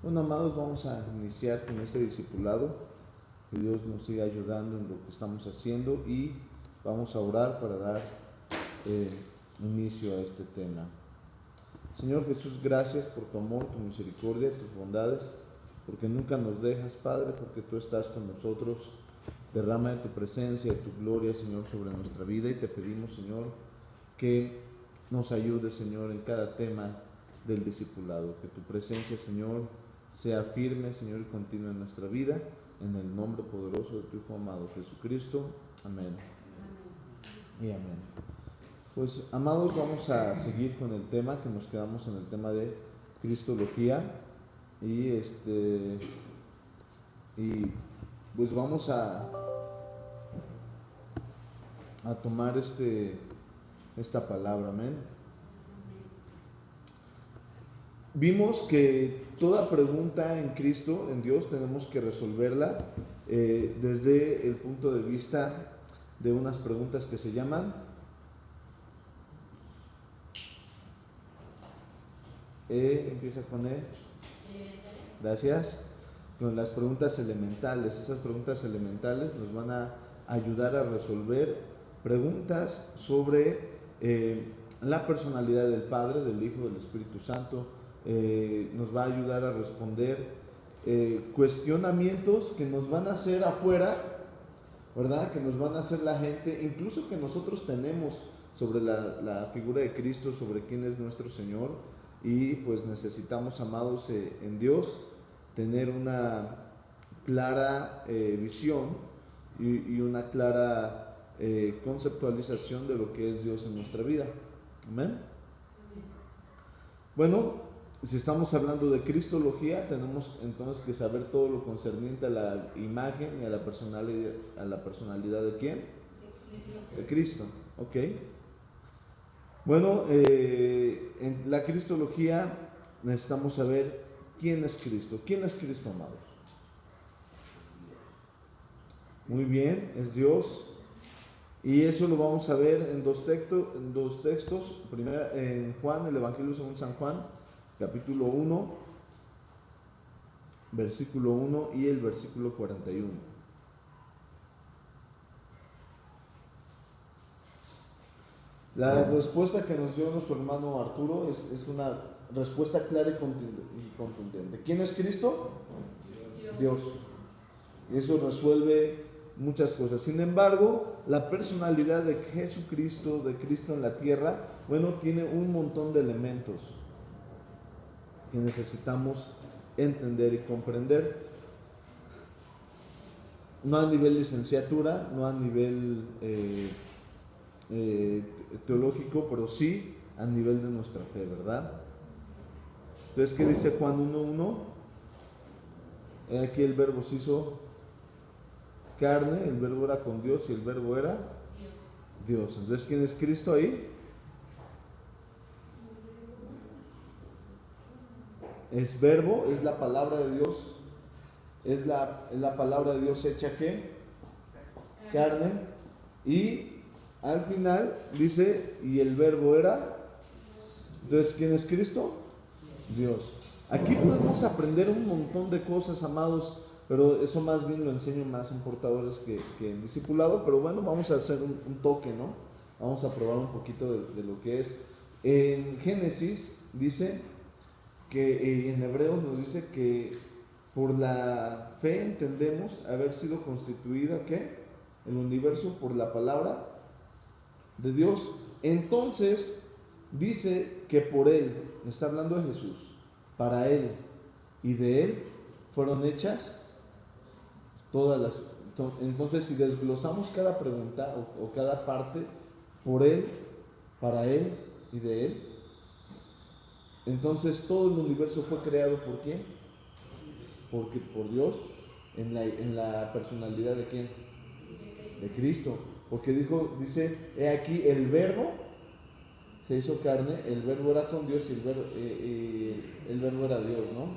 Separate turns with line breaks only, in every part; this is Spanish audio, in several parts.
Bueno, amados, vamos a iniciar con este discipulado. Que Dios nos siga ayudando en lo que estamos haciendo y vamos a orar para dar inicio a este tema. Señor Jesús, gracias por tu amor, tu misericordia, tus bondades, porque nunca nos dejas, Padre, porque tú estás con nosotros. Derrama de tu presencia, de tu gloria, Señor, sobre nuestra vida, y te pedimos, Señor, que nos ayudes, Señor, en cada tema del discipulado. Que tu presencia, Señor, sea firme, Señor, y continua en nuestra vida, en el nombre poderoso de tu Hijo amado Jesucristo. Amén. Y amén. Pues, amados, vamos a seguir con el tema, que nos quedamos en el tema de Cristología. Y pues vamos a tomar esta palabra. Amén. Vimos que toda pregunta en Cristo, en Dios, tenemos que resolverla desde el punto de vista de unas preguntas que se llaman empieza con E. Gracias. Con las preguntas elementales. Esas preguntas elementales nos van a ayudar a resolver preguntas sobre la personalidad del Padre, del Hijo, del Espíritu Santo. Nos va a ayudar a responder cuestionamientos que nos van a hacer afuera, ¿verdad? Que nos van a hacer la gente, incluso que nosotros tenemos sobre la figura de Cristo, sobre quién es nuestro Señor. Y pues necesitamos, amados, en Dios, tener una clara visión y una clara conceptualización de lo que es Dios en nuestra vida. Amén. Bueno, si estamos hablando de Cristología, tenemos entonces que saber todo lo concerniente a la imagen y a la personalidad ¿de quién? De Cristo. Ok. Bueno, en la Cristología necesitamos saber quién es Cristo. ¿Quién es Cristo, amados? Muy bien, es Dios. Y eso lo vamos a ver en dos textos. Primero en Juan, el Evangelio según San Juan, capítulo 1, versículo 1 y el versículo 41. La respuesta que nos dio nuestro hermano Arturo es una respuesta clara y contundente. ¿Quién es Cristo? Dios. Y eso resuelve muchas cosas. Sin embargo, la personalidad de Jesucristo, de Cristo en la tierra, bueno, tiene un montón de elementos que necesitamos entender y comprender. No a nivel licenciatura, no a nivel teológico, pero sí a nivel de nuestra fe, ¿verdad? Entonces, ¿qué dice Juan 1:1? Aquí el verbo se hizo carne, el verbo era con Dios y el verbo era Dios. Entonces, ¿quién es Cristo ahí? Es verbo, es la palabra de Dios, es la palabra de Dios hecha ¿qué? Carne. Y al final dice, y el verbo era. Entonces, ¿quién es Cristo? Dios. Aquí podemos aprender un montón de cosas, amados, pero eso más bien lo enseño más en portadores que en discipulado. Pero bueno, vamos a hacer un toque, ¿no? Vamos a probar un poquito de lo que es. En Génesis dice que, en Hebreos nos dice que por la fe entendemos haber sido constituida, ¿qué? El universo por la palabra de Dios. Entonces dice que por Él, está hablando de Jesús, para Él y de Él fueron hechas todas las. Entonces, si desglosamos cada pregunta o cada parte, por Él, para Él y de Él, entonces todo el universo fue creado ¿por quién? Porque por Dios, en la personalidad de ¿quién? De Cristo. Porque dice, he aquí el verbo se hizo carne, el verbo era con Dios y el verbo era Dios, ¿no?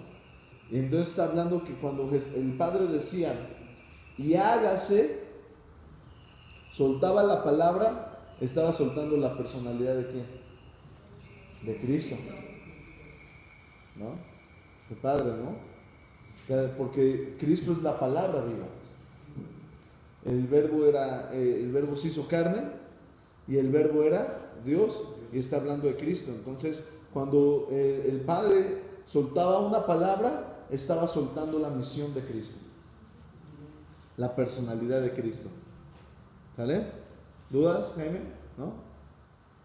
Y entonces está hablando que cuando el Padre decía, y hágase, soltaba la palabra, estaba soltando la personalidad de ¿quién? De Cristo, ¿no? El Padre, ¿no? porque Cristo es la palabra viva. El verbo se hizo carne y el verbo era Dios, y está hablando de Cristo. Entonces, cuando el Padre soltaba una palabra, estaba soltando la misión de Cristo, la personalidad de Cristo. ¿Sale? ¿Dudas, Jaime? ¿No?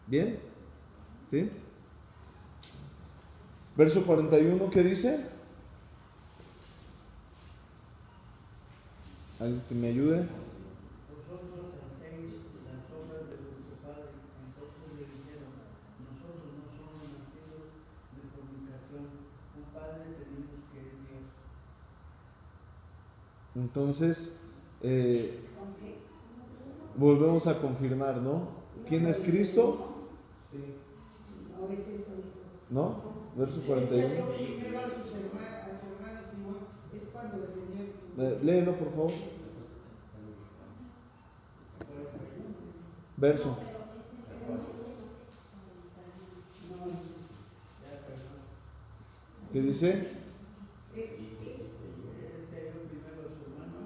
¿Bien? ¿Sí? Verso 41, ¿qué dice? ¿Alguien que me ayude?
Vosotros hacéis las obras de vuestro padre. Entonces le dijeron: nosotros no somos nacidos de fornicación, un padre tenemos que es Dios.
Entonces, volvemos a confirmar, ¿no? ¿Quién es Cristo? ¿No? Verso 41. Léelo, por favor. Verso. ¿Qué dice?
Primero a su hermano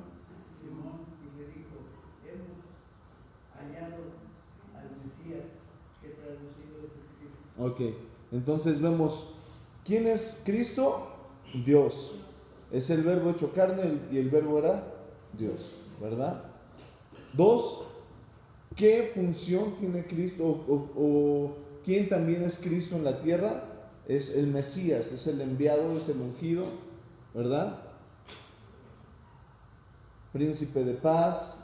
Simón y le dijo: hemos hallado al Mesías, que traducido es Cristo.
Ok, entonces vemos, ¿quién es Cristo? Dios. Es el verbo hecho carne y el verbo era Dios, ¿verdad? 2, ¿qué función tiene Cristo o quién también es Cristo en la tierra? Es el Mesías, es el enviado, es el ungido, ¿verdad? Príncipe de paz,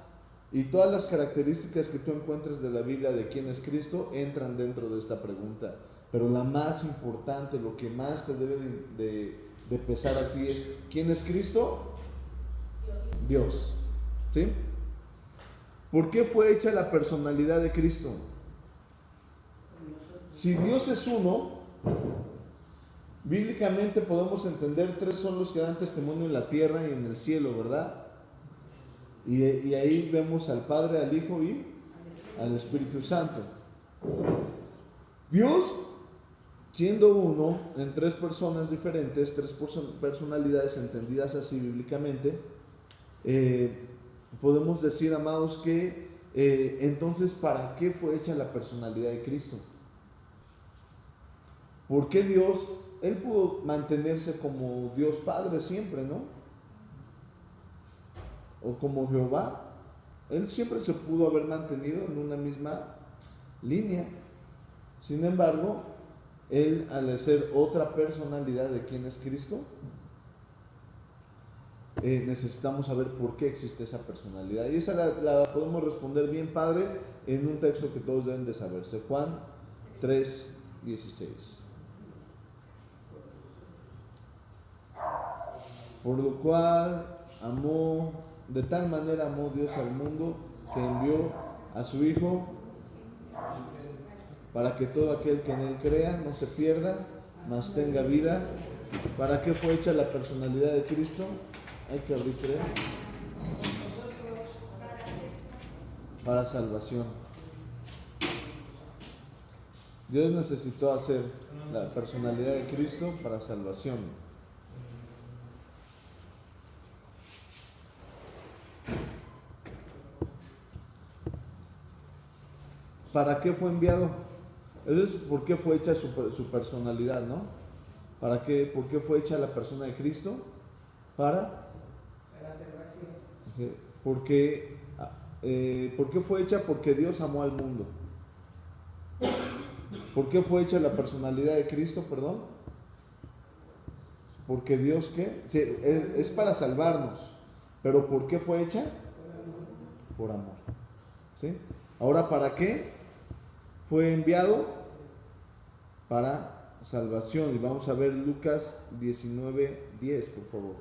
y todas las características que tú encuentres de la Biblia de quién es Cristo entran dentro de esta pregunta. Pero la más importante, lo que más te debe de pesar a ti es: ¿quién es Cristo? Dios. ¿Sí? ¿Por qué fue hecha la personalidad de Cristo? Si Dios es uno, bíblicamente podemos entender 3 son los que dan testimonio en la tierra y en el cielo, ¿verdad? Y ahí vemos al Padre, al Hijo y al Espíritu Santo. Dios, siendo uno en 3 personas diferentes, 3 personalidades entendidas así bíblicamente, podemos decir, amados, que entonces, ¿para qué fue hecha la personalidad de Cristo? ¿Por qué Dios? Él pudo mantenerse como Dios Padre siempre, ¿no? O como Jehová. Él siempre se pudo haber mantenido en una misma línea. Sin embargo, Él, al ser otra personalidad de quién es Cristo, necesitamos saber por qué existe esa personalidad. Y esa la podemos responder bien, Padre, en un texto que todos deben de saberse. Juan 3:16. Por lo cual de tal manera amó Dios al mundo, que envió a su Hijo, para que todo aquel que en Él crea no se pierda, mas tenga vida. ¿Para qué fue hecha la personalidad de Cristo? Hay que abrir, creo. Para salvación. Dios necesitó hacer la personalidad de Cristo para salvación. ¿Para qué fue enviado? Entonces, ¿por qué fue hecha su personalidad, no? ¿Para qué? ¿Por qué fue hecha la persona de Cristo? ¿Para? ¿Por qué fue hecha? Porque Dios amó al mundo. ¿Por qué fue hecha la personalidad de Cristo, perdón? Porque Dios, ¿qué? Sí, es para salvarnos. ¿Pero por qué fue hecha? Por amor. ¿Sí? Ahora, ¿para qué fue enviado? Para salvación. Y vamos a ver Lucas 19:10, por favor.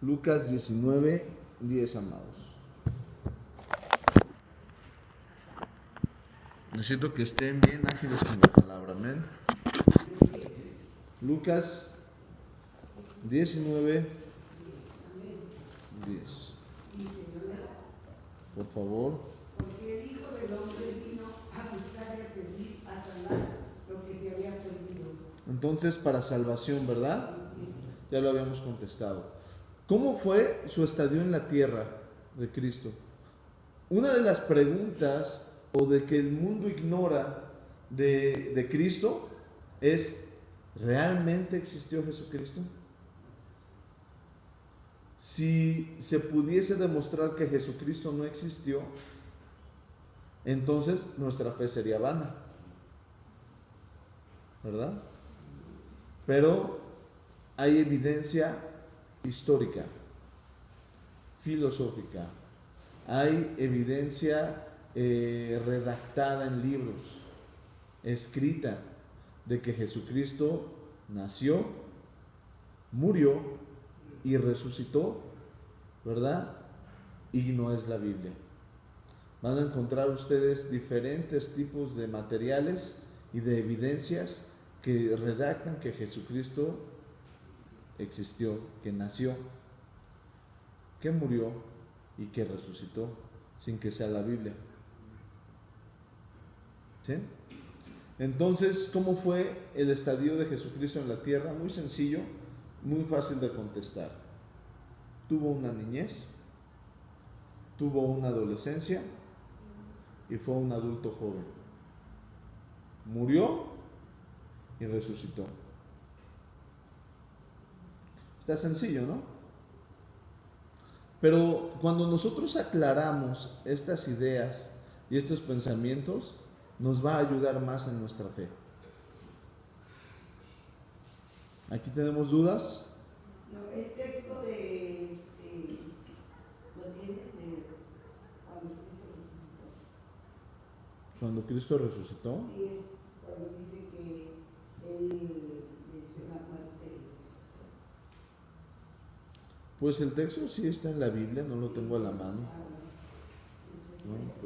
Lucas 19:10, amados. Necesito que estén bien ágiles con la palabra, amén. Lucas 19:10. Por favor.
Porque el Hijo del Hombre vino a buscar y a servir, a salvar lo que se había perdido.
entonces para salvación, ¿verdad? Ya lo habíamos contestado. ¿Cómo fue su estadio en la tierra de Cristo? Una de las preguntas o de que el mundo ignora de Cristo es, ¿realmente existió Jesucristo? Si se pudiese demostrar que Jesucristo no existió, entonces nuestra fe sería vana, ¿verdad? Pero hay evidencia histórica, filosófica, hay evidencia redactada en libros, escrita, de que Jesucristo nació, murió y resucitó, ¿verdad? Y no es la Biblia. Van a encontrar ustedes diferentes tipos de materiales y de evidencias que redactan que Jesucristo existió, que nació, que murió y que resucitó, sin que sea la Biblia. ¿Sí? Entonces, ¿cómo fue el estadio de Jesucristo en la tierra? Muy sencillo, muy fácil de contestar. Tuvo una niñez, tuvo una adolescencia y fue un adulto joven. Murió y resucitó. Está sencillo, ¿no? Pero cuando nosotros aclaramos estas ideas y estos pensamientos, nos va a ayudar más en nuestra fe. ¿Aquí tenemos dudas?
No, el texto de lo tienes de cuando Cristo resucitó.
Cuando Cristo resucitó.
Sí, es cuando dice que él menciona muerte.
Pues el texto sí está en la Biblia, no lo tengo a la mano, ¿no?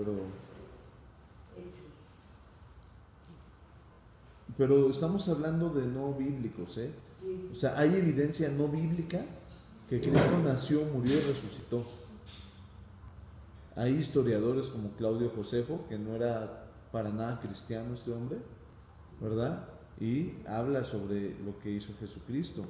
Pero estamos hablando de no bíblicos, ¿eh? O sea, hay evidencia no bíblica que Cristo nació, murió y resucitó. Hay historiadores como Claudio Josefo, que no era para nada cristiano este hombre, ¿verdad? Y habla sobre lo que hizo Jesucristo.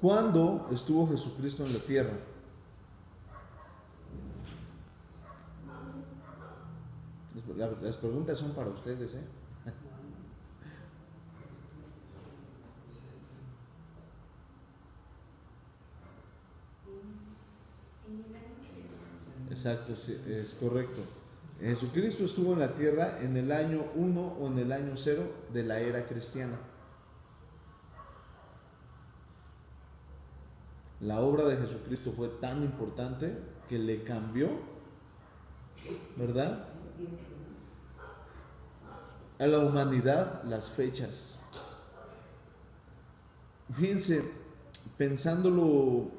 ¿Cuándo estuvo Jesucristo en la tierra? Las preguntas son para ustedes, ¿eh? Exacto, sí, es correcto. Jesucristo estuvo en la tierra en el año 1 o en el año 0 de la era cristiana. La obra de Jesucristo fue tan importante que le cambió, ¿verdad?, a la humanidad las fechas. Fíjense, pensándolo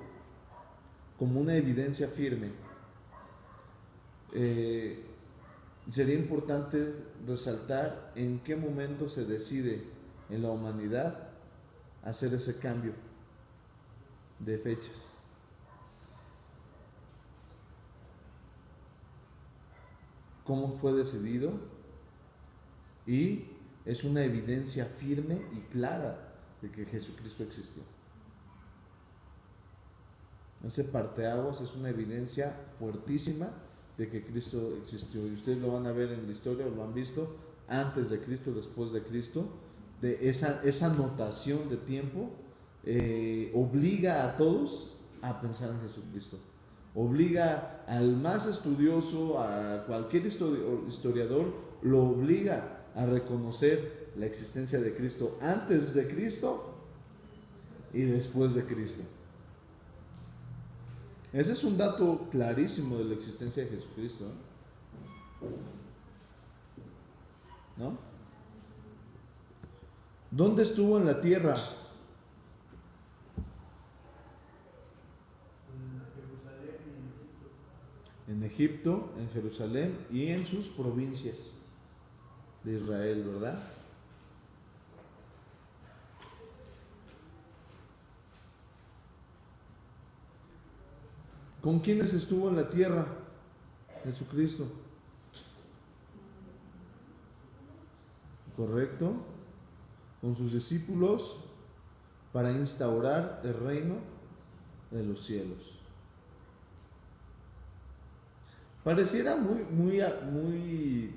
como una evidencia firme, sería importante resaltar en qué momento se decide en la humanidad hacer ese cambio de fechas. ¿Cómo fue decidido? Y es una evidencia firme y clara de que Jesucristo existió. Ese parteaguas es una evidencia fuertísima de que Cristo existió. Y ustedes lo van a ver en la historia, o lo han visto, antes de Cristo, después de Cristo. De esa notación de tiempo obliga a todos a pensar en Jesucristo. Obliga al más estudioso, a cualquier historiador, lo obliga a reconocer la existencia de Cristo antes de Cristo y después de Cristo. Ese es un dato clarísimo de la existencia de Jesucristo, ¿no? ¿Dónde estuvo en la tierra? En Egipto, en Jerusalén y en sus provincias. de Israel, ¿verdad? ¿Con quiénes estuvo en la tierra Jesucristo? ¿Correcto? Con sus discípulos para instaurar el reino de los cielos. Pareciera muy,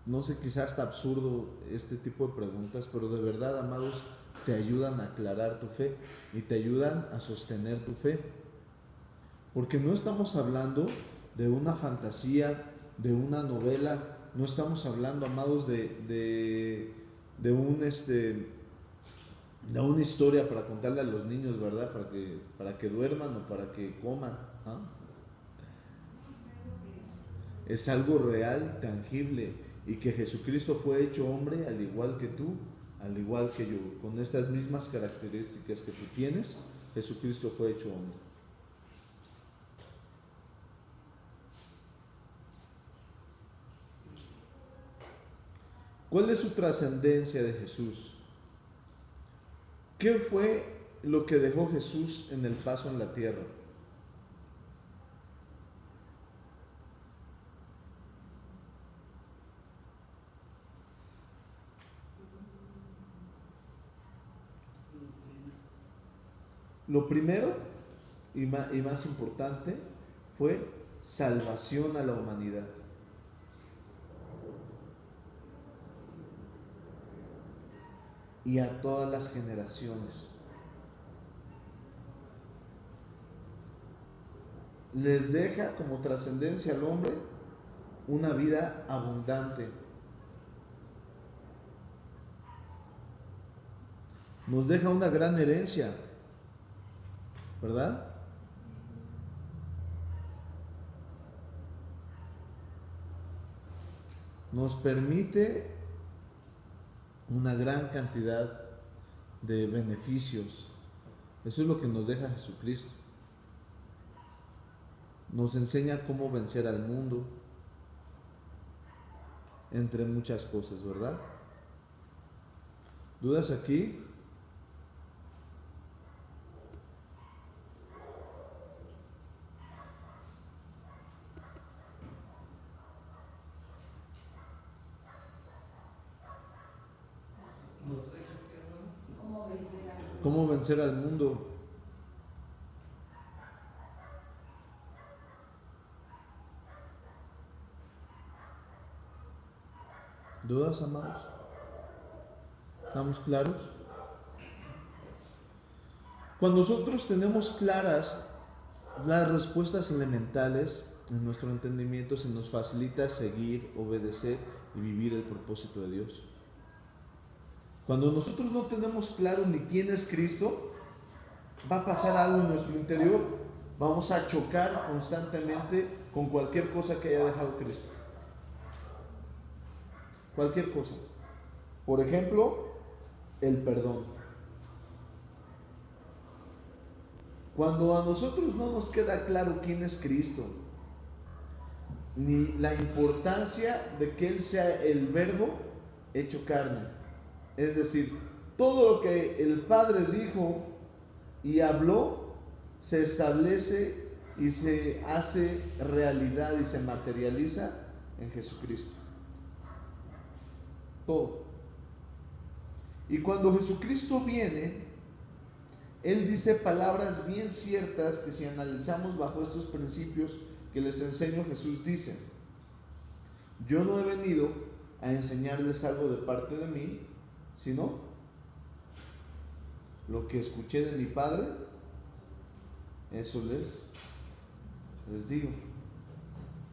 no sé, quizás hasta absurdo este tipo de preguntas, pero de verdad, amados, te ayudan a aclarar tu fe y te ayudan a sostener tu fe. Porque no estamos hablando de una fantasía, de una novela, no estamos hablando, amados, de una historia para contarle a los niños, ¿verdad? Para que duerman o para que coman, ¿ah? Es algo real, tangible, y que Jesucristo fue hecho hombre al igual que tú, al igual que yo, con estas mismas características que tú tienes. Jesucristo fue hecho hombre. ¿Cuál es su trascendencia de Jesús? ¿Qué fue lo que dejó Jesús en el paso en la tierra? Lo primero y más importante fue salvación a la humanidad. Y a todas las generaciones. Les deja como trascendencia al hombre una vida abundante. Nos deja una gran herencia, ¿verdad? Nos permite una gran cantidad de beneficios. Eso es lo que nos deja Jesucristo. Nos enseña cómo vencer al mundo, entre muchas cosas, ¿verdad? ¿Dudas aquí? ¿Cómo vencer al mundo? ¿Dudas, amados? ¿Estamos claros? Cuando nosotros tenemos claras las respuestas elementales en nuestro entendimiento, se nos facilita seguir, obedecer y vivir el propósito de Dios. Cuando nosotros no tenemos claro ni quién es Cristo, va a pasar algo en nuestro interior. Vamos a chocar constantemente con cualquier cosa que haya dejado Cristo. Cualquier cosa. Por ejemplo, el perdón. Cuando a nosotros no nos queda claro quién es Cristo, ni la importancia de que Él sea el Verbo hecho carne, es decir, todo lo que el Padre dijo y habló se establece y se hace realidad y se materializa en Jesucristo. Todo. Y cuando Jesucristo viene, Él dice palabras bien ciertas que si analizamos bajo estos principios que les enseño, Jesús dice: yo no he venido a enseñarles algo de parte de mí, sino lo que escuché de mi Padre, eso les digo.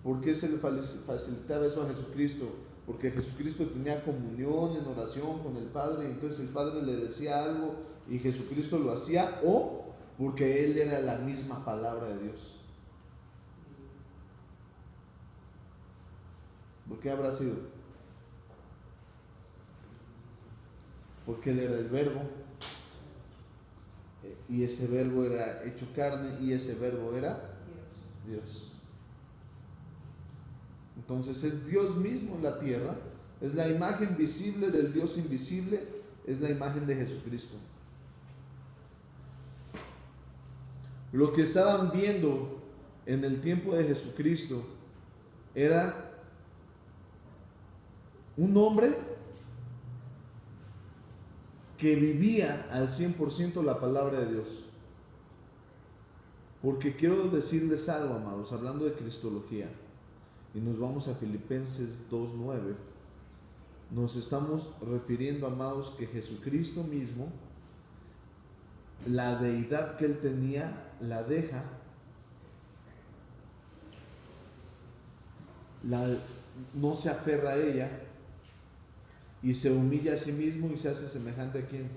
¿Por qué se le facilitaba eso a Jesucristo? Porque Jesucristo tenía comunión en oración con el Padre, y entonces el Padre le decía algo y Jesucristo lo hacía, o porque Él era la misma palabra de Dios. ¿Por qué habrá sido? Porque Él era el Verbo, y ese Verbo era hecho carne, y ese Verbo era Dios. Entonces es Dios mismo en la tierra Es la imagen visible del Dios invisible, es la imagen de Jesucristo. Lo que estaban viendo en el tiempo de Jesucristo era un hombre que vivía al 100% la palabra de Dios. Porque quiero decirles algo, amados, hablando de cristología, y nos vamos a Filipenses 2:9, nos estamos refiriendo, amados, que Jesucristo mismo, la deidad que él tenía, la deja, no se aferra a ella y se humilla a sí mismo y se hace semejante a quién?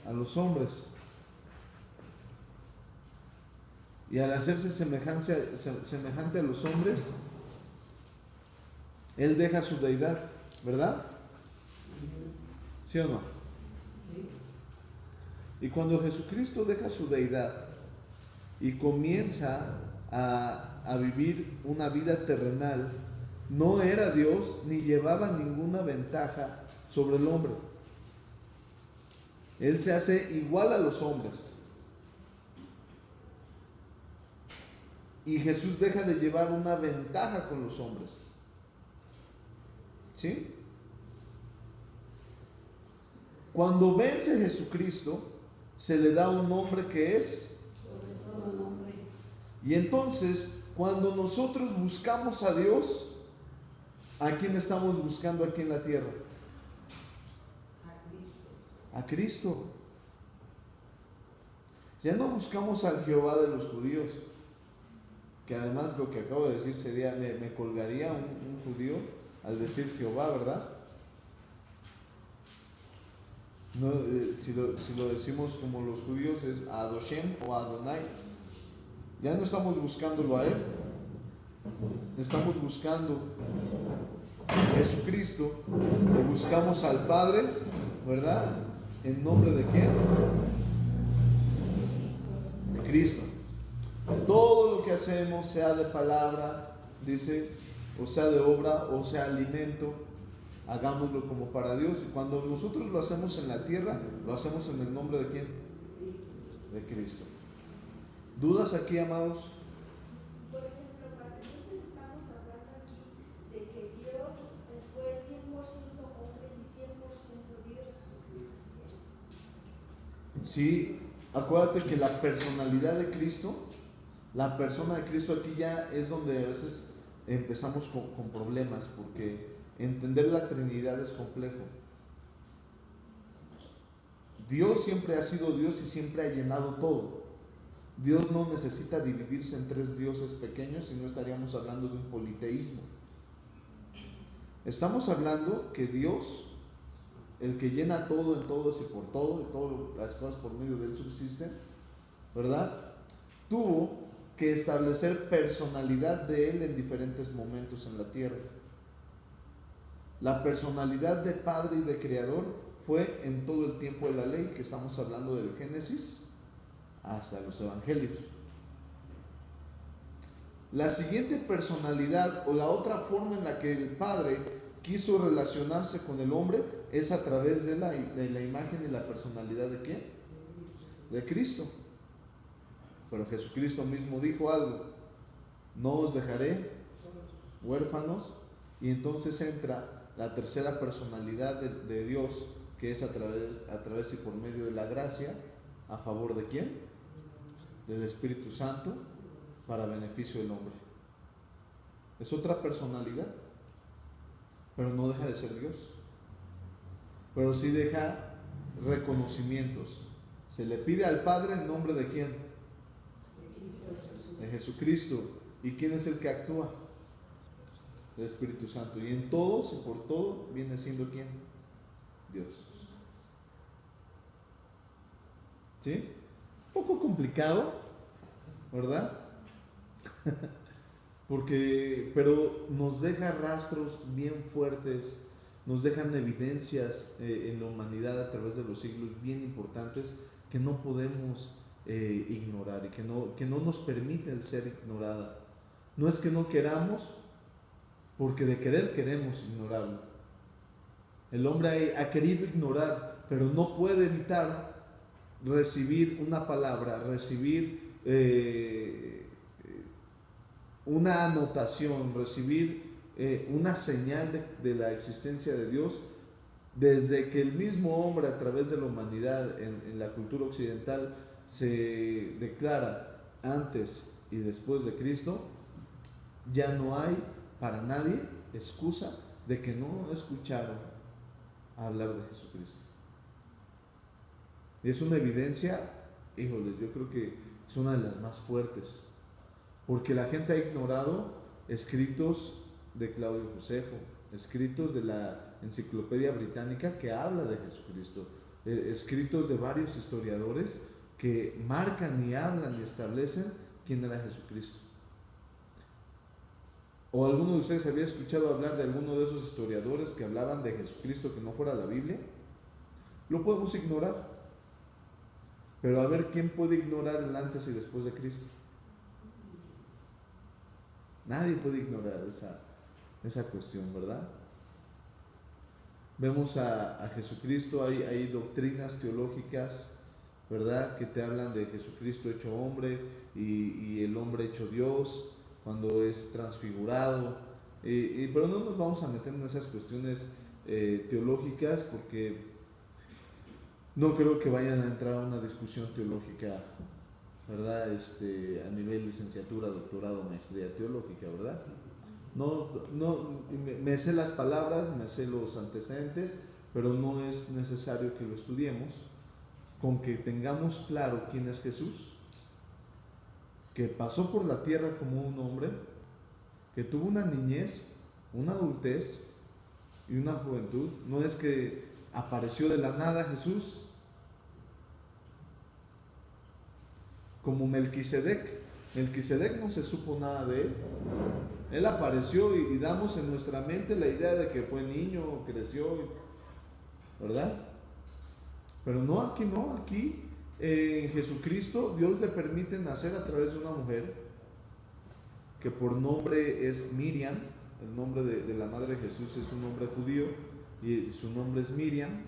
A los hombres. Y al hacerse semejante a los hombres, él deja su deidad, ¿verdad? ¿Sí o no? Y cuando Jesucristo deja su deidad y comienza a vivir una vida terrenal, no era Dios ni llevaba ninguna ventaja sobre el hombre. Él se hace igual a los hombres. Y Jesús deja de llevar una ventaja con los hombres. ¿Sí? Cuando vence Jesucristo, se le da un nombre que es
sobre todo nombre.
Y entonces, cuando nosotros buscamos a Dios, ¿a quién estamos buscando aquí en la tierra? A Cristo. Ya no buscamos al Jehová de los judíos, que además lo que acabo de decir sería, me colgaría un judío al decir Jehová, ¿verdad? No, si lo decimos como los judíos es Adoshem o Adonai. Ya no estamos buscándolo a Él, estamos buscando a Jesucristo, o buscamos al Padre, ¿verdad? ¿En nombre de quién? De Cristo. Todo lo que hacemos, sea de palabra, dice, o sea de obra, o sea alimento, hagámoslo como para Dios. Y cuando nosotros lo hacemos en la tierra, lo hacemos en el nombre de quién? De Cristo. ¿Dudas aquí, amados?
Por ejemplo, entonces estamos hablando aquí de que Dios fue 100% hombre y 100% Dios.
Sí, acuérdate que la personalidad de Cristo, la persona de Cristo aquí ya es donde a veces empezamos con problemas, porque entender la Trinidad es complejo. Dios siempre ha sido Dios y siempre ha llenado todo. Dios no necesita dividirse en tres dioses pequeños, si no estaríamos hablando de un politeísmo. Estamos hablando que Dios, el que llena todo en todos y por todo, y todas las cosas por medio de Él subsisten, ¿verdad? Tuvo que establecer personalidad de Él en diferentes momentos en la tierra. La personalidad de Padre y de Creador fue en todo el tiempo de la ley, que estamos hablando del Génesis hasta los Evangelios. La siguiente personalidad o la otra forma en la que el Padre quiso relacionarse con el hombre es a través de la imagen y la personalidad de ¿quién? De Cristo. Pero Jesucristo mismo dijo algo: no os dejaré huérfanos. Y entonces entra la tercera personalidad de Dios, que es a través y por medio de la gracia, a favor de ¿quién? Del Espíritu Santo, para beneficio del hombre. Es otra personalidad, pero no deja de ser Dios. Pero sí deja reconocimientos. Se le pide al Padre en nombre de ¿quién? De Jesucristo. ¿Y quién es el que actúa? El Espíritu Santo. Y en todos y por todo viene siendo ¿quién? Dios. ¿Sí? Un poco complicado, ¿verdad? Pero nos deja rastros bien fuertes, nos dejan evidencias en la humanidad a través de los siglos bien importantes que no podemos ignorar y que no nos permiten ser ignorada. No es que no queramos, porque de querer queremos ignorarlo. El hombre ha querido ignorar, pero no puede evitar recibir una palabra, recibir una anotación, recibir una señal de la existencia de Dios, desde que el mismo hombre a través de la humanidad en la cultura occidental se declara antes y después de Cristo. Ya no hay para nadie excusa de que no escucharon hablar de Jesucristo. Y es una evidencia, híjoles, yo creo que es una de las más fuertes, porque la gente ha ignorado escritos de Claudio Josefo, escritos de la Enciclopedia Británica que habla de Jesucristo, escritos de varios historiadores que marcan y hablan y establecen quién era Jesucristo. ¿O alguno de ustedes había escuchado hablar de alguno de esos historiadores que hablaban de Jesucristo que no fuera la Biblia? Lo podemos ignorar, pero a ver, ¿quién puede ignorar el antes y después de Cristo? Nadie puede ignorar esa cuestión, ¿verdad? Vemos a Jesucristo, hay doctrinas teológicas, ¿verdad?, que te hablan de Jesucristo hecho hombre y el hombre hecho Dios cuando es transfigurado, pero no nos vamos a meter en esas cuestiones teológicas, porque no creo que vayan a entrar a una discusión teológica, ¿verdad?, a nivel licenciatura, doctorado, maestría teológica, ¿verdad? No, me sé las palabras, me sé los antecedentes, pero no es necesario que lo estudiemos. Con que tengamos claro quién es Jesús, que pasó por la tierra como un hombre, que tuvo una niñez, una adultez y una juventud. No es que apareció de la nada Jesús, como Melquisedec. Melquisedec no se supo nada de él. Él apareció y damos en nuestra mente la idea de que fue niño, creció, ¿verdad? Pero no, aquí en Jesucristo Dios le permite nacer a través de una mujer que por nombre es Miriam. El nombre de la madre de Jesús es un nombre judío y su nombre es Miriam.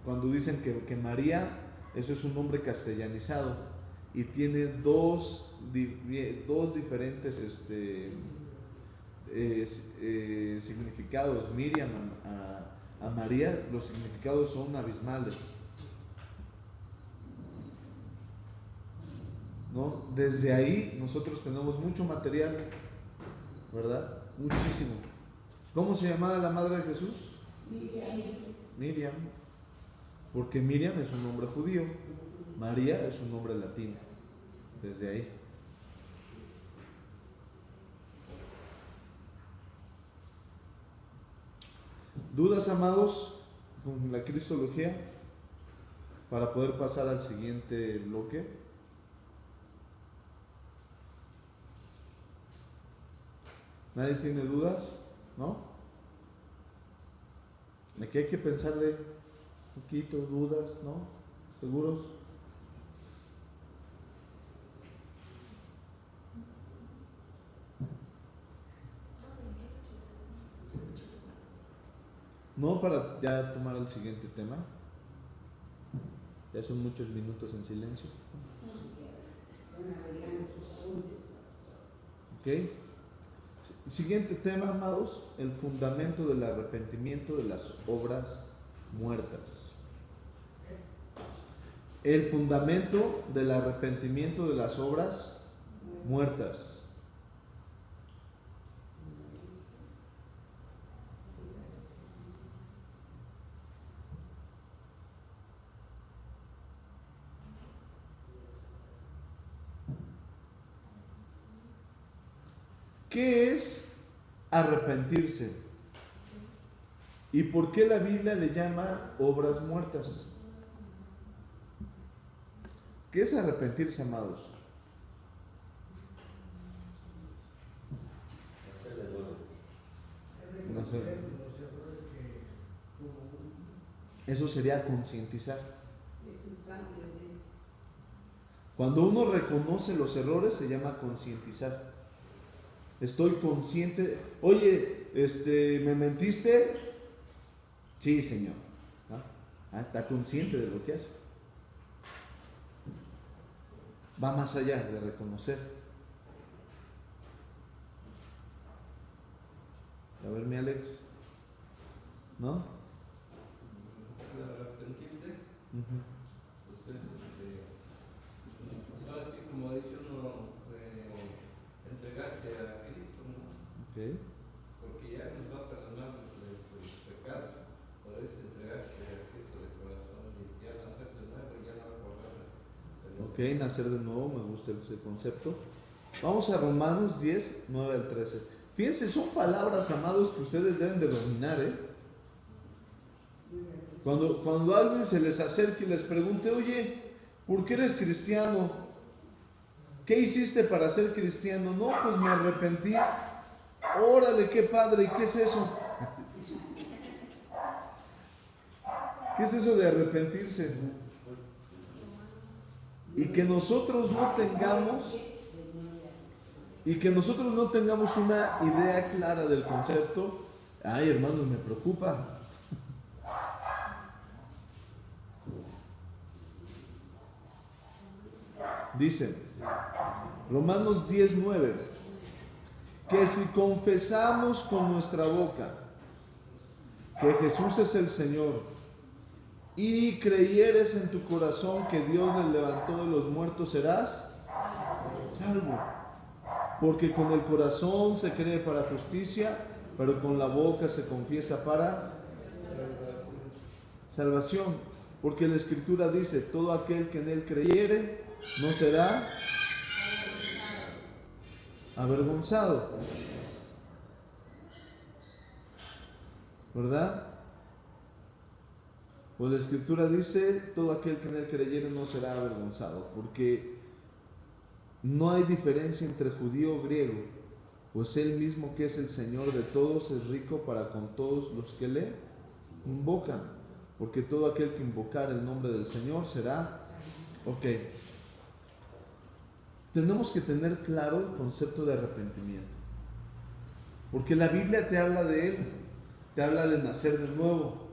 Cuando dicen que María, eso es un nombre castellanizado y tiene dos diferentes significados. Miriam a María, los significados son abismales, ¿no? Desde ahí nosotros tenemos mucho material, ¿verdad? Muchísimo. ¿Cómo se llamaba la madre de Jesús? Miriam, porque Miriam es un nombre judío, María es un nombre latino. Desde ahí. ¿Dudas, amados, con la cristología? Para poder pasar al siguiente bloque. ¿Nadie tiene dudas? ¿No? Aquí hay que pensarle un poquito, dudas, ¿no? ¿Seguros? No, para ya tomar el siguiente tema. Ya son muchos minutos en silencio. Ok. El siguiente tema, amados, el fundamento del arrepentimiento de las obras muertas. El fundamento del arrepentimiento de las obras muertas. ¿Qué es arrepentirse? ¿Y por qué la Biblia le llama obras muertas? ¿Qué es arrepentirse, amados? No sé. Eso sería concientizar. Cuando uno reconoce los errores se llama concientizar. Estoy consciente. Oye, ¿me mentiste? Sí, Señor. ¿No? Está consciente de lo que hace. Va más allá de reconocer. A ver, mi Alex. ¿No?
De arrepentirse,
Uh-huh.
pues ahora sí, como ha dicho uno, entregarse a Cristo, ¿no?
Okay.
Porque ya nos va a perdonar los pecados, pero es entregarse a Cristo de corazón y ya nacer de nuevo y ya no acordar.
Ok, nacer de nuevo, me gusta ese concepto. Vamos a Romanos 10, 9 al 13. Fíjense, son palabras, amados, que ustedes deben de dominar, ¿eh? Cuando alguien se les acerque y les pregunte, oye, ¿por qué eres cristiano? ¿Qué hiciste para ser cristiano? No, pues me arrepentí. Órale, qué padre, ¿y qué es eso? ¿Qué es eso de arrepentirse? Y que nosotros no tengamos una idea clara del concepto. Ay, hermanos, me preocupa. Dice Romanos 10:9 que si confesamos con nuestra boca que Jesús es el Señor y creyeres en tu corazón que Dios le levantó de los muertos, serás salvo. Porque con el corazón se cree para justicia, pero con la boca se confiesa para salvación. Porque la Escritura dice, todo aquel que en él creyere no será avergonzado. ¿Verdad? Pues la Escritura dice, todo aquel que en él creyere no será avergonzado, porque no hay diferencia entre judío o griego, pues él mismo que es el Señor de todos es rico para con todos los que le invocan, porque todo aquel que invocar el nombre del Señor será. Ok. Tenemos que tener claro el concepto de arrepentimiento, porque la Biblia te habla de él, te habla de nacer de nuevo.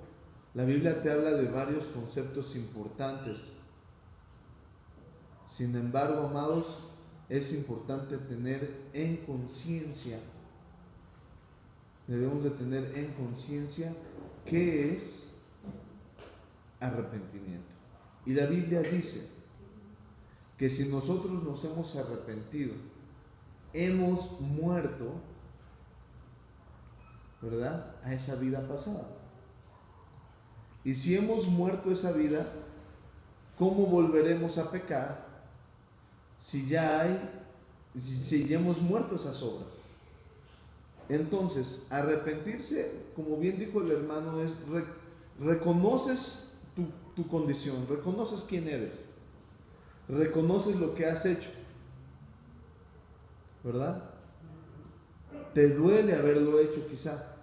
La Biblia te habla de varios conceptos importantes. Sin embargo, amados, es importante tener en conciencia, debemos de tener en conciencia qué es arrepentimiento. Y la Biblia dice que si nosotros nos hemos arrepentido, hemos muerto, ¿verdad?, a esa vida pasada. Y si hemos muerto esa vida, ¿cómo volveremos a pecar si ya hemos muerto esas obras? Entonces, arrepentirse, como bien dijo el hermano, es reconoces tu condición, reconoces quién eres, reconoces lo que has hecho, ¿verdad? Te duele haberlo hecho quizá.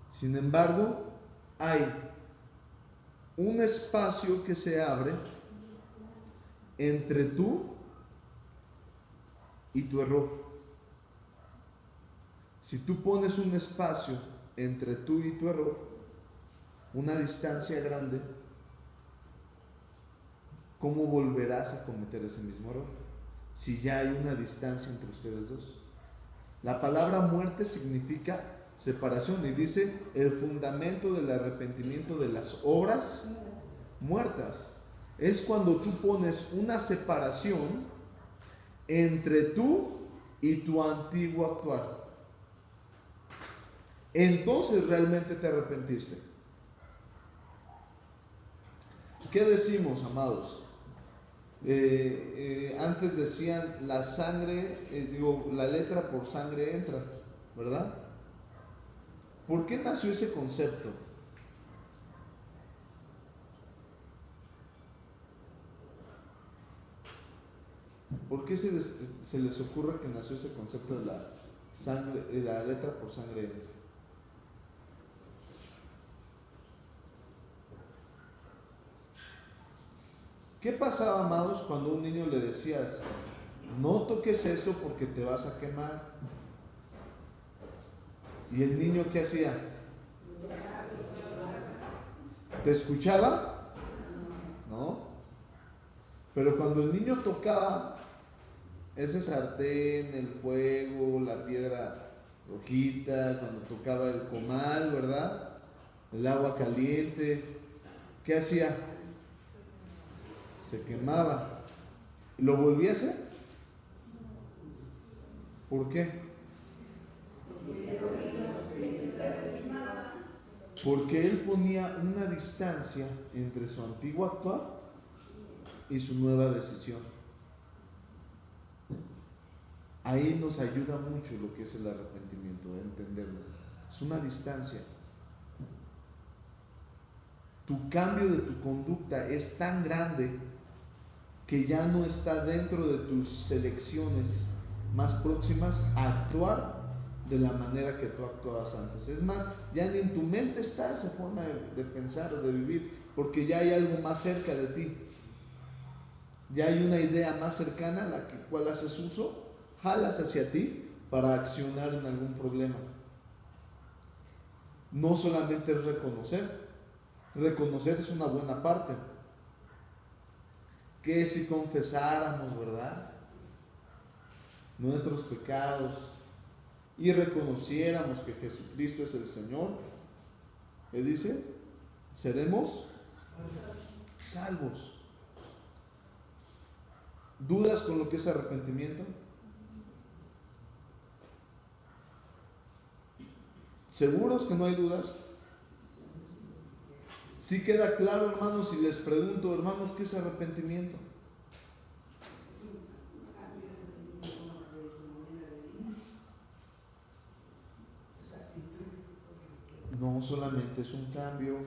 Sin embargo, hay un espacio que se abre entre tú y tu error. Si tú pones un espacio entre tú y tu error, una distancia grande, ¿cómo volverás a cometer ese mismo error? Si ya hay una distancia entre ustedes dos. La palabra muerte significa separación y dice el fundamento del arrepentimiento de las obras muertas. Es cuando tú pones una separación entre tú y tu antiguo actuar. Entonces realmente te arrepentiste. ¿Qué decimos, amados? Antes decían la sangre, la letra por sangre entra, ¿verdad? ¿Por qué nació ese concepto? ¿Por qué se les ocurre que nació ese concepto de la sangre, la letra por sangre entra? ¿Qué pasaba, amados, cuando a un niño le decías, no toques eso porque te vas a quemar. ¿Y el niño qué hacía? ¿Te escuchaba? No. Pero cuando el niño tocaba ese sartén, el fuego, la piedra rojita, cuando tocaba el comal, ¿verdad? El agua caliente, ¿qué hacía? Se quemaba. ¿Lo volvía a hacer? ¿Por qué? Porque él ponía una distancia entre su antiguo actuar y su nueva decisión. Ahí nos ayuda mucho lo que es el arrepentimiento, entenderlo. Es una distancia. Tu cambio de tu conducta es tan grande que ya no está dentro de tus selecciones más próximas a actuar de la manera que tú actuabas antes. Es más, ya ni en tu mente está esa forma de pensar o de vivir, porque ya hay algo más cerca de ti. Ya hay una idea más cercana a la cual haces uso, jalas hacia ti para accionar en algún problema. No solamente es reconocer. Reconocer es una buena parte. Que si confesáramos, ¿verdad?, nuestros pecados y reconociéramos que Jesucristo es el Señor, ¿qué dice? Seremos salvos. ¿Dudas con lo que es arrepentimiento? ¿Seguros que no hay dudas? Sí queda claro, hermanos, si les pregunto, hermanos, ¿qué es arrepentimiento? No solamente es un cambio.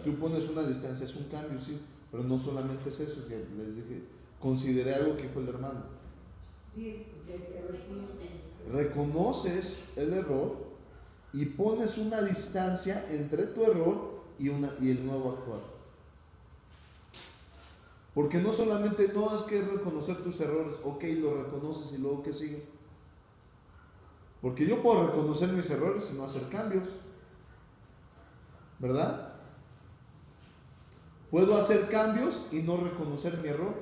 Tú pones una distancia, es un cambio, sí, pero no solamente es eso, que les dije. Consideré algo que dijo el hermano. Reconoces el error y pones una distancia entre tu error y el nuevo actuar. Porque no solamente no es que reconocer tus errores, ok, lo reconoces y luego ¿qué sigue? Porque yo puedo reconocer mis errores y no hacer cambios, ¿verdad? Puedo hacer cambios y no reconocer mi error.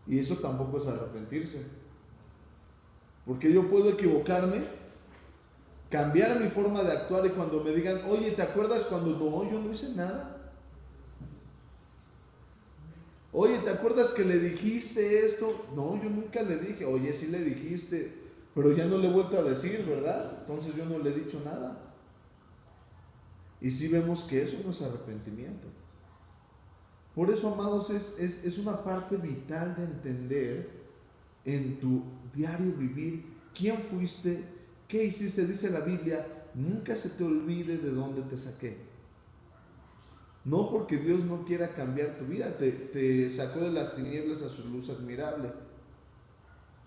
Y eso tampoco es arrepentirse. Porque yo puedo equivocarme, cambiar mi forma de actuar y cuando me digan, oye, ¿te acuerdas cuando no, yo no hice nada? Oye, ¿te acuerdas que le dijiste esto? No, yo nunca le dije. Oye, sí le dijiste, pero ya no le he vuelto a decir, ¿verdad? Entonces yo no le he dicho nada. Y sí vemos que eso no es arrepentimiento. Por eso, amados, es una parte vital de entender en tu diario vivir quién fuiste, qué hiciste. Dice la Biblia, nunca se te olvide de dónde te saqué. No porque Dios no quiera cambiar tu vida, te sacó de las tinieblas a su luz admirable.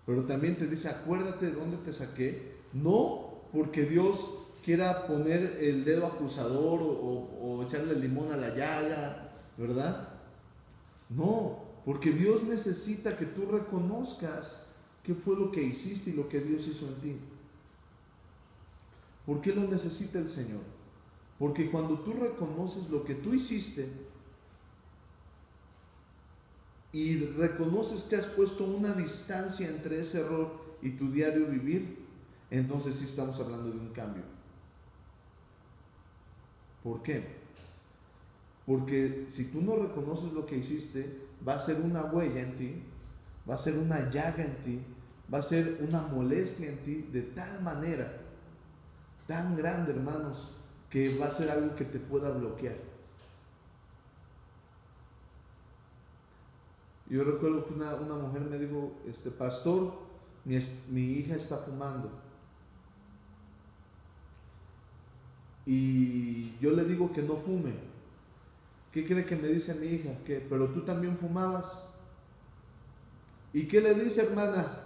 Pero también te dice, acuérdate de dónde te saqué. No porque Dios quiera poner el dedo acusador o echarle limón a la llaga, ¿verdad? No, porque Dios necesita que tú reconozcas qué fue lo que hiciste y lo que Dios hizo en ti. ¿Por qué lo necesita el Señor? Porque cuando tú reconoces lo que tú hiciste y reconoces que has puesto una distancia entre ese error y tu diario vivir, entonces sí estamos hablando de un cambio. ¿Por qué? Porque si tú no reconoces lo que hiciste, va a ser una huella en ti, va a ser una llaga en ti, va a ser una molestia en ti de tal manera, tan grande, hermanos, que va a ser algo que te pueda bloquear. Yo recuerdo que una mujer me dijo, pastor, mi hija está fumando. Y yo le digo que no fume. ¿Qué cree que me dice mi hija? ¿Qué? ¿Pero tú también fumabas? ¿Y qué le dice, hermana?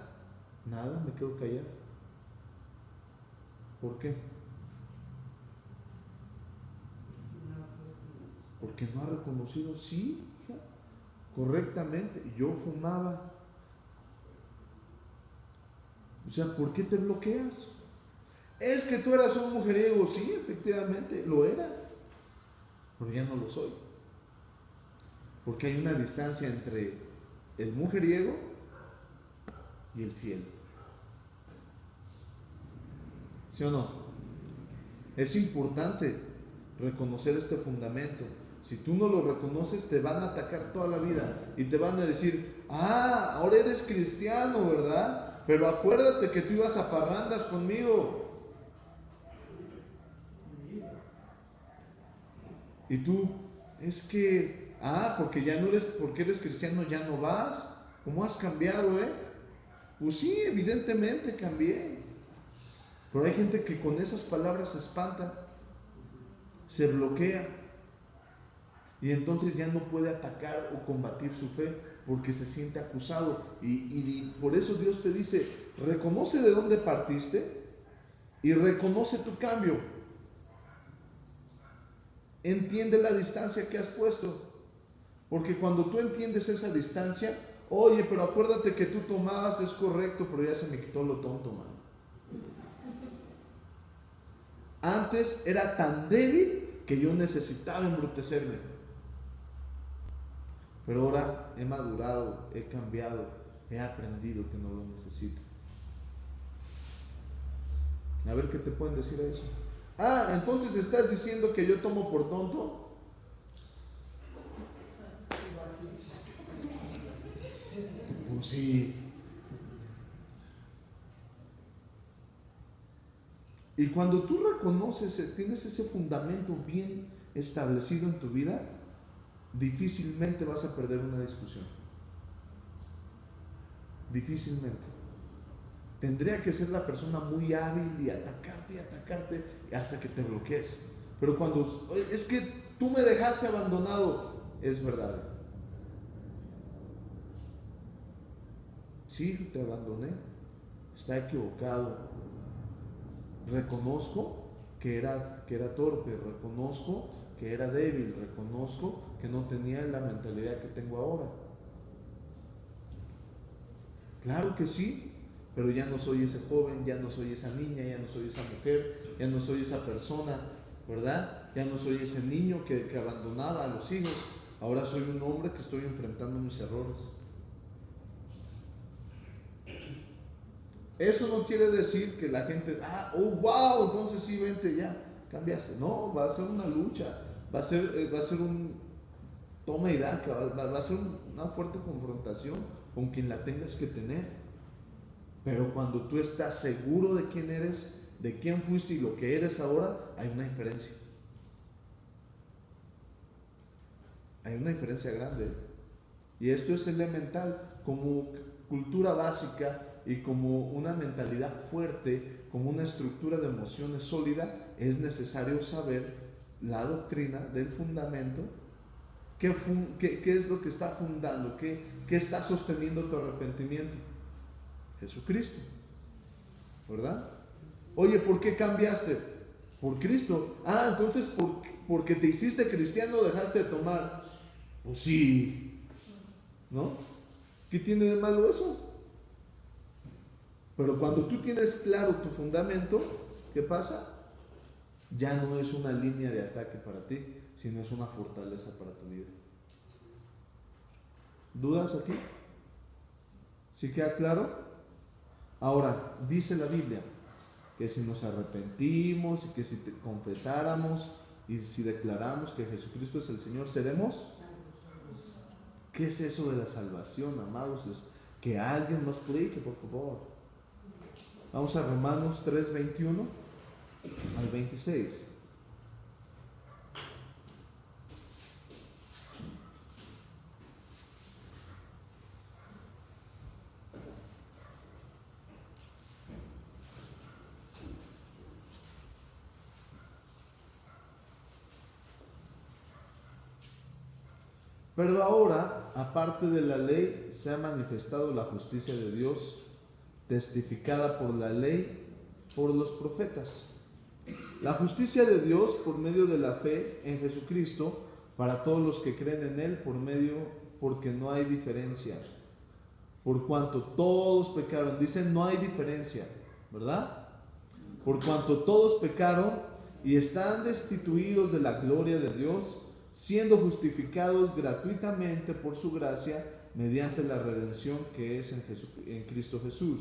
Nada, me quedo callada. ¿Por qué? Porque no ha reconocido, sí, hija, correctamente. Yo fumaba. O sea, ¿por qué te bloqueas? Es que tú eras un mujeriego. Sí, efectivamente, lo era. Pero ya no lo soy. Porque hay una distancia entre el mujeriego y el fiel. ¿Sí o no? Es importante reconocer este fundamento. Si tú no lo reconoces, te van a atacar toda la vida y te van a decir, ah, ahora eres cristiano, ¿verdad? Pero acuérdate que tú ibas a parrandas conmigo. Y tú, es que, porque ya no eres, porque eres cristiano ya no vas. ¿Cómo has cambiado, Pues sí, evidentemente cambié. Pero hay gente que con esas palabras se espanta, se bloquea y entonces ya no puede atacar o combatir su fe porque se siente acusado. Y por eso Dios te dice, reconoce de dónde partiste y reconoce tu cambio. Entiende la distancia que has puesto, porque cuando tú entiendes esa distancia, oye, pero acuérdate que tú tomabas, es correcto, pero ya se me quitó lo tonto, man. Antes era tan débil que yo necesitaba embrutecerme. Pero ahora he madurado, he cambiado, he aprendido que no lo necesito. A ver qué te pueden decir a eso. Entonces estás diciendo que yo tomo por tonto. Pues sí. Y cuando tú reconoces, tienes ese fundamento bien establecido en tu vida, difícilmente vas a perder una discusión. Difícilmente. Tendría que ser la persona muy hábil y atacarte hasta que te bloquees. Pero cuando es que tú me dejaste abandonado, es verdad. Sí, te abandoné. Está equivocado. Reconozco que era torpe, reconozco que era débil, reconozco que no tenía la mentalidad que tengo ahora. Claro que sí, pero ya no soy ese joven, ya no soy esa niña, ya no soy esa mujer, ya no soy esa persona, ¿verdad? Ya no soy ese niño que abandonaba a los hijos. Ahora soy un hombre que estoy enfrentando mis errores. Eso no quiere decir que la gente, wow, entonces sí, vente ya, cambiaste. No, va a ser una lucha, va a ser un toma y daca, va a ser una fuerte confrontación con quien la tengas que tener. Pero cuando tú estás seguro de quién eres, de quién fuiste y lo que eres ahora, hay una diferencia. Hay una diferencia grande. Y esto es elemental como cultura básica y como una mentalidad fuerte, como una estructura de emociones sólida. Es necesario saber la doctrina del fundamento. ¿Qué es lo que está fundando? ¿Qué está sosteniendo tu arrepentimiento? Jesucristo, ¿verdad? Oye, ¿por qué cambiaste? Por Cristo. Entonces porque te hiciste cristiano dejaste de tomar. Pues sí, ¿no? ¿Qué tiene de malo eso? Pero cuando tú tienes claro tu fundamento, ¿qué pasa? Ya no es una línea de ataque para ti, sino es una fortaleza para tu vida. ¿Dudas aquí? ¿Sí queda claro? Ahora, dice la Biblia que si nos arrepentimos y que si confesáramos y si declaramos que Jesucristo es el Señor, seremos. ¿Qué es eso de la salvación, amados? Es que alguien nos explique, por favor. Vamos a Romanos 3:21 al 26. Pero ahora, aparte de la ley, se ha manifestado la justicia de Dios, testificada por la ley, por los profetas. La justicia de Dios por medio de la fe en Jesucristo, para todos los que creen en Él, por medio porque no hay diferencia. Por cuanto todos pecaron, dicen no hay diferencia, ¿verdad? Por cuanto todos pecaron y están destituidos de la gloria de Dios, siendo justificados gratuitamente por su gracia mediante la redención que es en Cristo Jesús,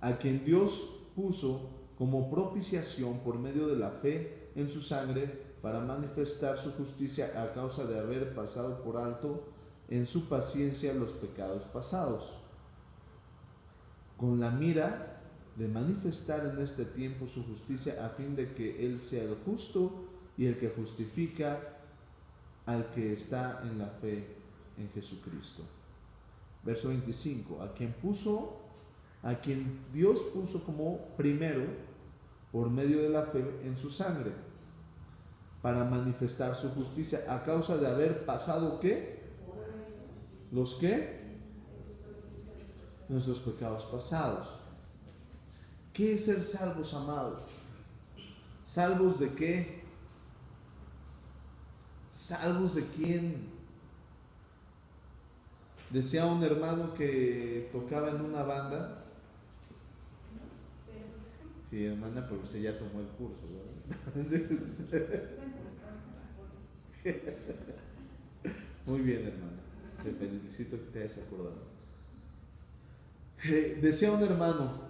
a quien Dios puso como propiciación por medio de la fe en su sangre para manifestar su justicia a causa de haber pasado por alto en su paciencia los pecados pasados, con la mira de manifestar en este tiempo su justicia a fin de que Él sea el justo y el que justifica al que está en la fe en Jesucristo. Verso 25, a quien Dios puso como primero por medio de la fe en su sangre, para manifestar su justicia a causa de haber pasado ¿qué? ¿Los qué? Nuestros pecados pasados. ¿Qué es ser salvos, amados? ¿Salvos de qué? ¿Salvos de quién? Decía un hermano que tocaba en una banda. Sí, hermana, pero usted ya tomó el curso, ¿verdad? Muy bien, hermana. Te felicito que te hayas acordado. Decía un hermano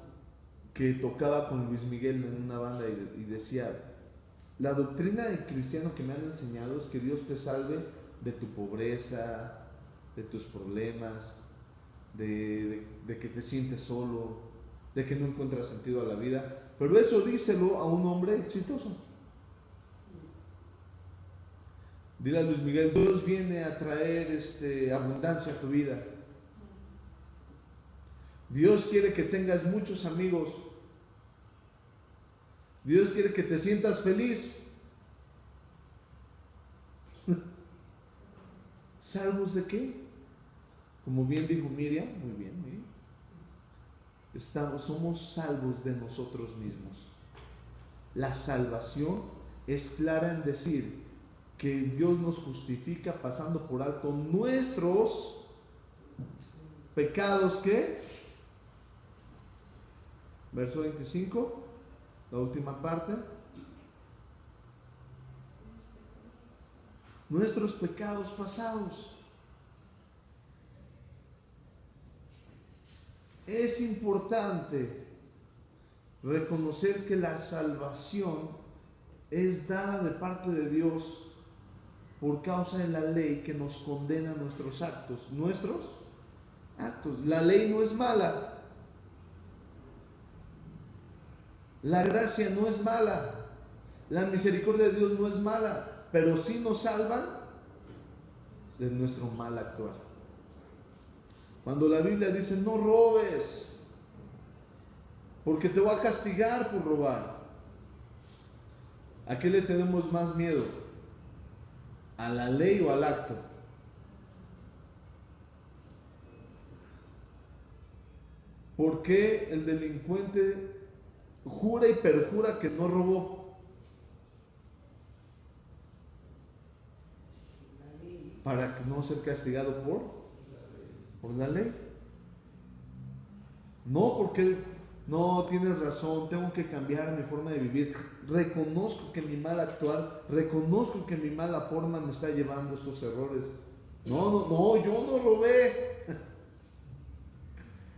que tocaba con Luis Miguel en una banda y decía: la doctrina del cristiano que me han enseñado es que Dios te salve de tu pobreza, de tus problemas, de que te sientes solo, de que no encuentras sentido a la vida. Pero eso díselo a un hombre exitoso. Dile a Luis Miguel: Dios viene a traer abundancia a tu vida. Dios quiere que tengas muchos amigos. Dios quiere que te sientas feliz. ¿Salvos de qué? Como bien dijo Miriam, muy bien, somos salvos de nosotros mismos. La salvación es clara en decir que Dios nos justifica pasando por alto nuestros pecados. ¿Qué? Verso 25, la última parte. Nuestros pecados pasados. Es importante reconocer que la salvación es dada de parte de Dios por causa de la ley que nos condena nuestros actos. Nuestros actos. La ley no es mala. La gracia no es mala. La misericordia de Dios no es mala. Pero sí nos salvan de nuestro mal actuar. Cuando la Biblia dice: no robes, porque te va a castigar por robar. ¿A qué le tenemos más miedo? ¿A la ley o al acto? ¿Por qué el delincuente jura y perjura que no robó? Para no ser castigado por la ley. No porque no tienes razón, tengo que cambiar mi forma de vivir. Reconozco que mi mal actuar, reconozco que mi mala forma me está llevando a estos errores. No, yo no robé.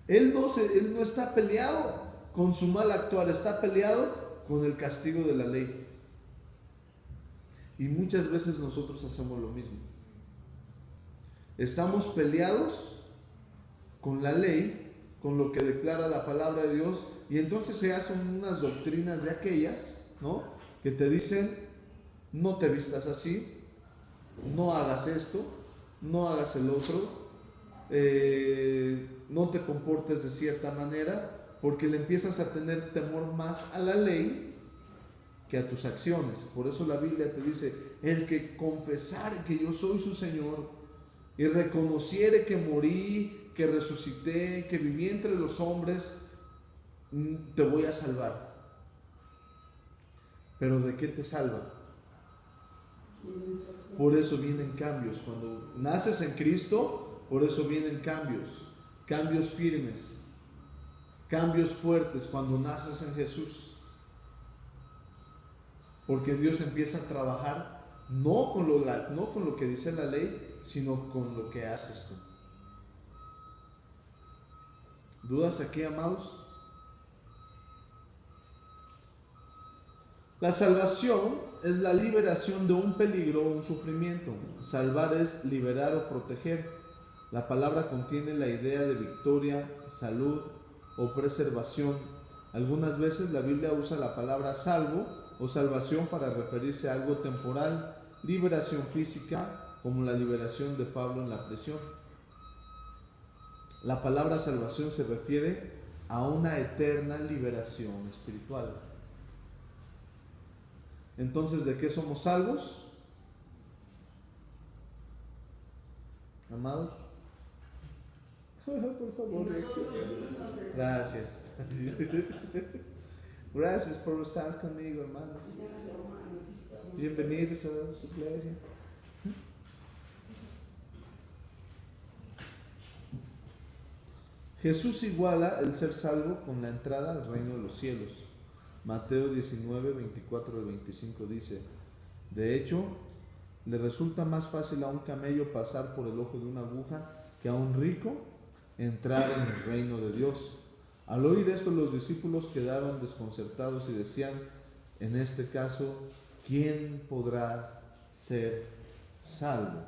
Él no está peleado con su mal actuar, está peleado con el castigo de la ley. Y muchas veces nosotros hacemos lo mismo. Estamos peleados con la ley, con lo que declara la palabra de Dios, y entonces se hacen unas doctrinas de aquellas, ¿no?, que te dicen: no te vistas así, no hagas esto, no hagas el otro, no te comportes de cierta manera, porque le empiezas a tener temor más a la ley que a tus acciones. Por eso la Biblia te dice: el que confesare que yo soy su Señor y reconociere que morí, que resucité, que viví entre los hombres, te voy a salvar. ¿Pero de qué te salva? Por eso vienen cambios. Cuando naces en Cristo, Por eso vienen cambios firmes, cambios fuertes cuando naces en Jesús. Porque Dios empieza a trabajar no con lo que dice la ley, sino con lo que haces tú. ¿Dudas aquí, amados? La salvación es la liberación de un peligro o un sufrimiento. Salvar es liberar o proteger. La palabra contiene la idea de victoria, salud o preservación. Algunas veces la Biblia usa la palabra salvo o salvación para referirse a algo temporal, liberación física, como la liberación de Pablo en la prisión. La palabra salvación se refiere a una eterna liberación espiritual. Entonces, ¿de qué somos salvos? Amados. Por favor, gracias. Gracias por estar conmigo, hermanos. Bienvenidos a su iglesia. Jesús iguala el ser salvo con la entrada al reino de los cielos. Mateo 19, 24 al 25 dice: de hecho, le resulta más fácil a un camello pasar por el ojo de una aguja que a un rico entrar en el reino de Dios. Al oír esto, los discípulos quedaron desconcertados y decían, en este caso, ¿quién podrá ser salvo?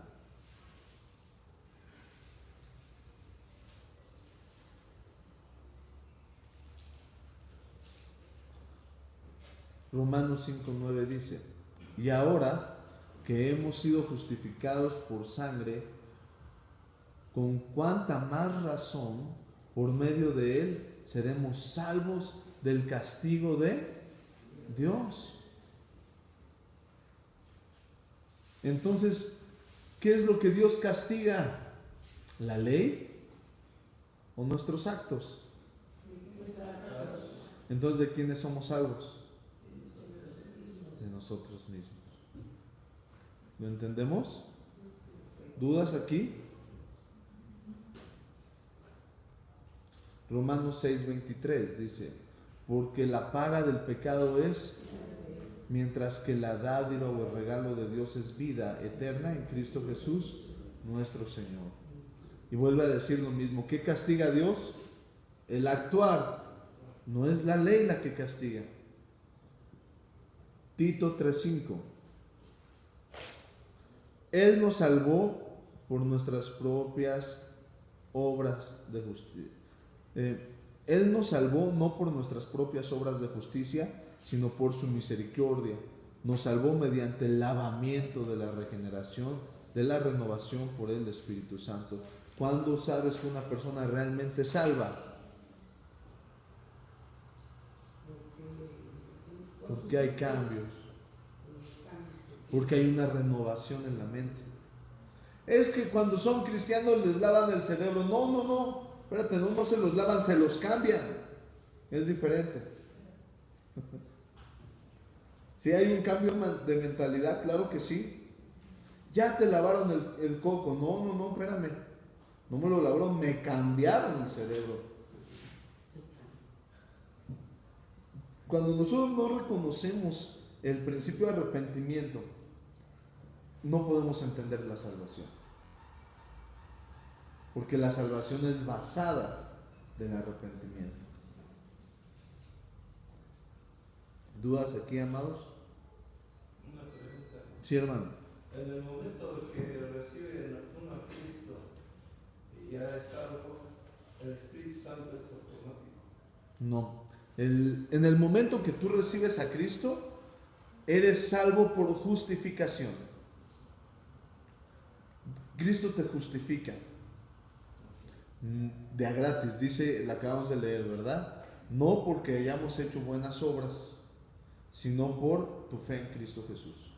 Romanos 5:9 dice: y ahora que hemos sido justificados por sangre, con cuánta más razón por medio de él seremos salvos del castigo de Dios. Entonces, ¿qué es lo que Dios castiga? ¿La ley o nuestros actos? Entonces, ¿de quiénes somos salvos? De nosotros mismos. ¿Lo entendemos? ¿Dudas aquí? Romanos 6:23 dice: porque la paga del pecado es, mientras que la dádiva o el regalo de Dios es vida eterna en Cristo Jesús, nuestro Señor. Y vuelve a decir lo mismo. ¿Qué castiga a Dios? El actuar. No es la ley la que castiga. Tito 3:5. Él nos salvó por nuestras propias obras de justicia. Él nos salvó no por nuestras propias obras de justicia, sino por su misericordia. Nos salvó mediante el lavamiento de la regeneración, de la renovación por el Espíritu Santo. ¿Cuándo sabes que una persona realmente salva? Porque hay cambios. Porque hay una renovación en la mente. Es que cuando son cristianos les lavan el cerebro. No. Espérate, no se los lavan, se los cambian. Es diferente. Si hay un cambio de mentalidad, claro que sí. Ya te lavaron el coco. No, espérame. No me lo lavaron, me cambiaron el cerebro. Cuando nosotros no reconocemos el principio de arrepentimiento, no podemos entender la salvación. Porque la salvación es basada del arrepentimiento. ¿Dudas aquí, amados?
Una pregunta.
Sí, hermano.
En el momento que recibe uno a Cristo y ya es salvo, el Espíritu Santo es automático.
No. En el momento que tú recibes a Cristo, eres salvo por justificación. Cristo te justifica. De a gratis, dice, la acabamos de leer, ¿verdad? No porque hayamos hecho buenas obras, sino por tu fe en Cristo Jesús.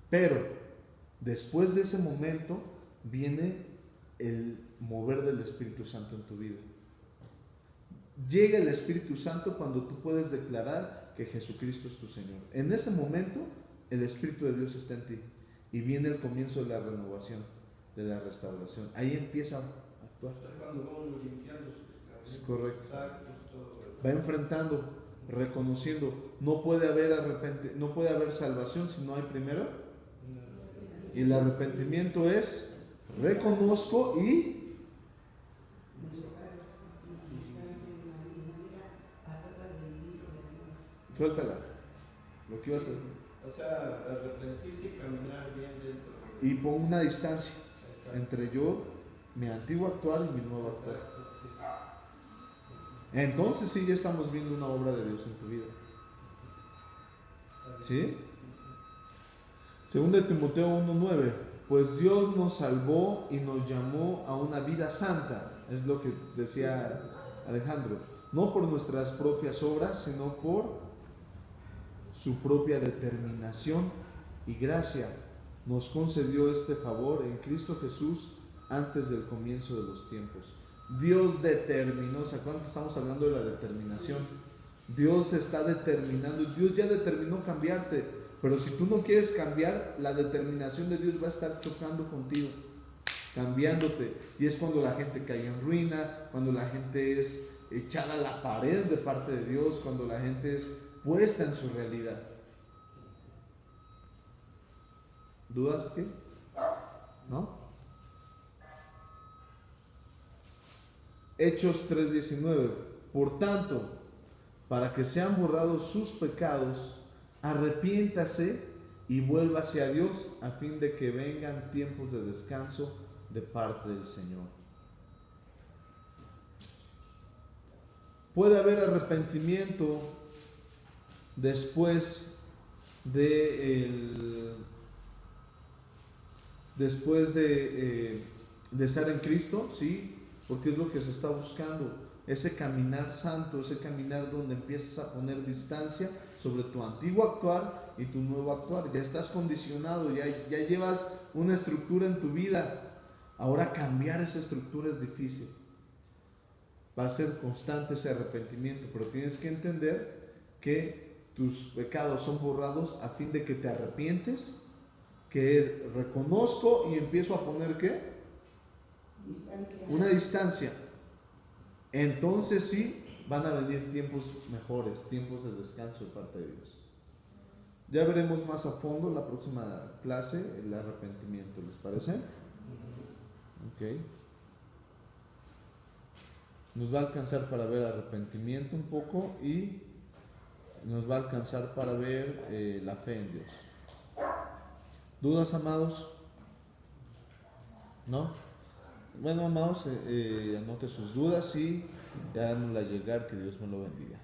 Pero después de ese momento viene el mover del Espíritu Santo en tu vida. Llega el Espíritu Santo cuando tú puedes declarar que Jesucristo es tu Señor. En ese momento el Espíritu de Dios está en ti y viene el comienzo de la renovación. de la restauración. Ahí empieza a actuar.
Es cuando vamos limpiando sus
Es correcto.
actos, todo.
Va enfrentando, reconociendo. No puede haber salvación si no hay primero. Y el arrepentimiento es reconozco y suéltala. Lo que ibas a decir.
O sea, arrepentirse y caminar bien dentro.
Y pon una distancia
Exacto.
entre yo, mi antiguo actuar y mi nuevo actuar.
Exacto, sí.
Entonces sí, ya estamos viendo una obra de Dios en tu vida. ¿Sí? 2 Timoteo 1:9. Pues Dios nos salvó y nos llamó a una vida santa. Es lo que decía Alejandro. No por nuestras propias obras, sino por su propia determinación y gracia. Nos concedió este favor en Cristo Jesús antes del comienzo de los tiempos. Dios determinó. ¿Se acuerdan que estamos hablando de la determinación? Dios está determinando. Dios ya determinó cambiarte. Pero si tú no quieres cambiar, la determinación de Dios va a estar chocando contigo, cambiándote. Y es cuando la gente cae en ruina, cuando la gente es echada a la pared de parte de Dios, cuando la gente es puesta en su realidad. ¿Dudas qué? ¿No? Hechos 3:19. Por tanto, para que sean borrados sus pecados, arrepiéntase y vuélvase a Dios a fin de que vengan tiempos de descanso de parte del Señor. Puede haber arrepentimiento después de estar en Cristo, ¿sí? Porque es lo que se está buscando. Ese caminar santo, ese caminar donde empiezas a poner distancia sobre tu antiguo actuar y tu nuevo actuar. Ya estás condicionado, ya llevas una estructura en tu vida. Ahora cambiar esa estructura es difícil. Va a ser constante ese arrepentimiento, pero tienes que entender que tus pecados son borrados a fin de que te arrepientes, que reconozco y empiezo a poner ¿qué? Una distancia. Entonces sí, van a venir tiempos mejores, tiempos de descanso de parte de Dios. Ya veremos más a fondo en la próxima clase el arrepentimiento, ¿les parece? Ok. Nos va a alcanzar para ver arrepentimiento un poco y nos va a alcanzar para ver la fe en Dios. ¿Dudas, amados? ¿No? Bueno, amados, anote sus dudas y háganla llegar, que Dios me lo bendiga.